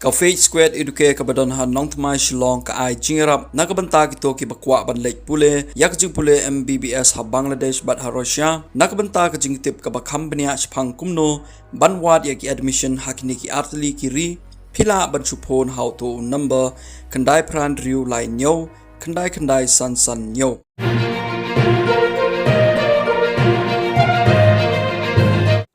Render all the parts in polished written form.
Cafe Square eduke ka badon ha nong tmai shillong ka ai jingrap na ka banta ki to ki bakwa ban lek pule yak jing pule MBBS ha Bangladesh bat ha Russia na ka banta ka jing tip ka ba company a chphang kumno ban wat yak admission hakini ki artli ki ri phila ban chupon how to number kandai pran riu lai nyo kandai san nyo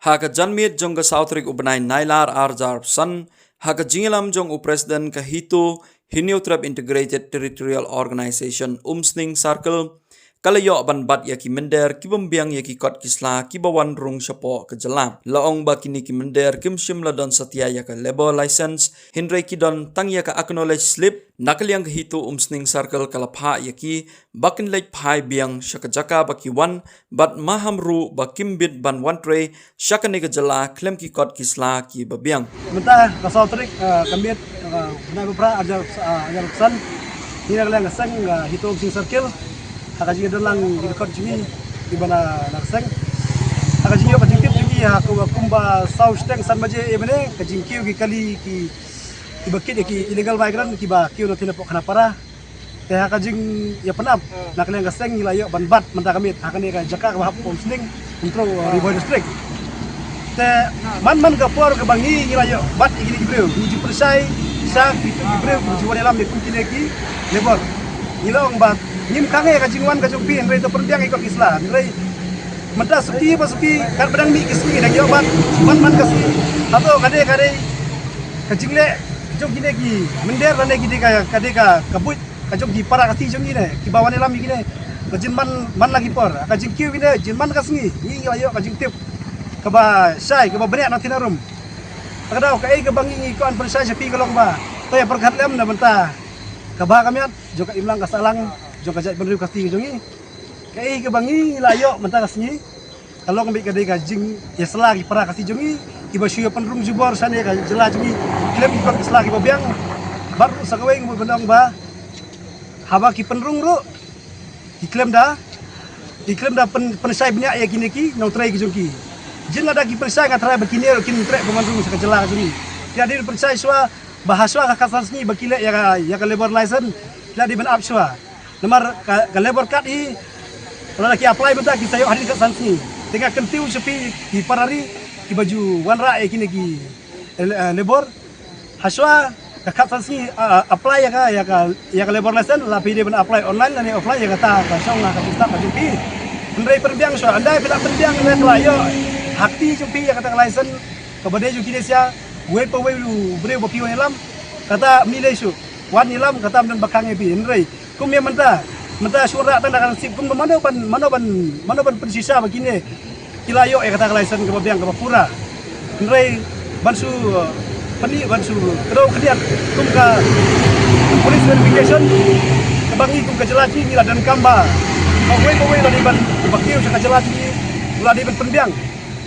Haka janmit jong ka Southrik ubanai nailar arjar san Haka jingilam jong President ka hito Hineutrap Integrated Territorial Organization Umsning Circle kalayo ban bat yaki mender kibambiang yaki kot kisla kibawan rung syapo ke jelam laong ba kini ki mender kim shimla don satya yaka labor license hindrai ki don tang yaka acknowledge slip nakaliang hito Umsning Circle kalapha yaki bakin lek phai biang shakajaka baki wan bat mahamru bakim bit ban wantre shakane ke jela klem ki kot kisla ki babiang Mentah kasau trik kambit na bepra ajar san ni lang sang hito Umsning Circle Hakaji dalang di dekat sini di mana langsang. Hakaji yo kajing tip sini aku kumba south steng san baje ebene kajing kiu ki kali ki bakit ki illegal migrant ki ba kiu no tinapok kana para. Teh hakajing ya penap nak lang gaseng nilayo banbat mentah kami hakane ka jaka ka hapom sning untuk riboy district. Teh man ka por ka bangi nilayo bat igini gibreu uji persai sa itu gibreu uji wanelam ni kumkine ki lebor. Ilong bat nim kange ka jingwan ka jongpi ndre to perbiang ikot isla ndre menta suki pasuki kan pedang mi kismi dak yo bat man kasi atau kade ka jingle jong gine ki mender rane ki ka kade ka kabut ka jong di para kasi jong gine ki bawane lam gine ka jinman man lagi por ka jingkiu gine jinman kasngi ni ayo ka jingtip ka ba sai ka ba bene na tinarum kadau ka ai ka bangi ko an persai sepi kalong ba to ya perkat lem na benta kabah kami joka imlang kasalang joka jat benriu kasti jongi kai ke bangi layo mentah kasni kalau kami kadai kajing ya selagi para kasti jongi iba syuya penrung jubor sana ka jela jongi klem ikot selagi babiang baru sakawai ngomong benang ba haba ki penrung ro diklem dah pensai banyak ya kini ki nau trai ki jongi jin ada ki pensai ka trai bekini kin trek pemandrung sak jela jongi tiada pensai swa bahasa kakak sini bakile ya ka labor license la di ben apswa nomor ka labor card i kalau lagi apply betul kita yo hari kat sini tengah kentiu sepi di parari di baju wanra kini ki labor haswa kakak sini apply ya ka labor license la pi ben apply online dan offline ya kata ka song ka start ka jupi andai perbiang so andai bila perbiang la yo hakti jupi ya kata license ka bade ju kinesia gue pawe lu breu bapi wan kata nilai su wan nilam kata dan bakang epi nrei kum ya menta suara tanda kan sip kum mana ban pensisa begini kilayo kata license ke babiang ke pura nrei bansu bansu kedau kedian kum ka police verification kebangi kum ka jelati nila dan kamba gue pawe la di ban bakiu sa jelati la di ban penbiang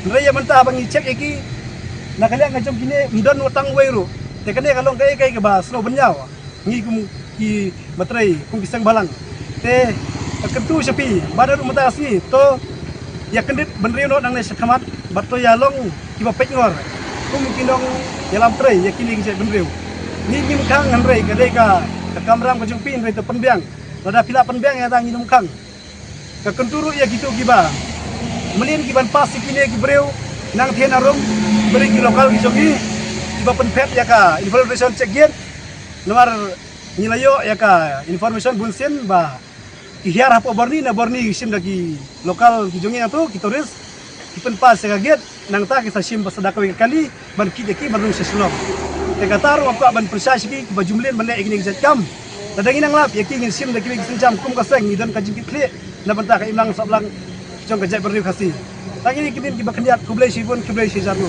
nrei ya menta bangi cek iki nak kalian ngajam kini mdan watang weiru te kene kalau kai ke ba snow benyau ngi kum ki matrai kum kisang balang te kentu sepi badar umata asni to ya kendit benriu no nang ne sakamat bato ya long ki ba pek ngor kum kinong dalam trai ya kini ki benriu ni nim kang ngai ke ka kamram ke jungpin re to penbiang rada pila penbiang ya tang nginum kang ke kenturu ya gitu ki ba melin ki ban pas kini ki breu nang thian arum beri ki lokal ki jogi iba penpet ya ka information check gate nomor nilayo ya ka information bunsen ba ki hiar hapo borni sim daki lokal ki jongi ato ki turis ki penpas ya gate nang ta ki sim pasadaka kali ban ki deki barung seslok te kataru aku ban persasi ki bajumlen ban le igni zat kam tadang inang lap ya ki ngin sim daki senjam kum kaseng ni dan ka jingki kle na banta ka imlang sablang jong ka jat berriu kasi Lagi ni kini kita kendiat kublai sifun kublai si jarno.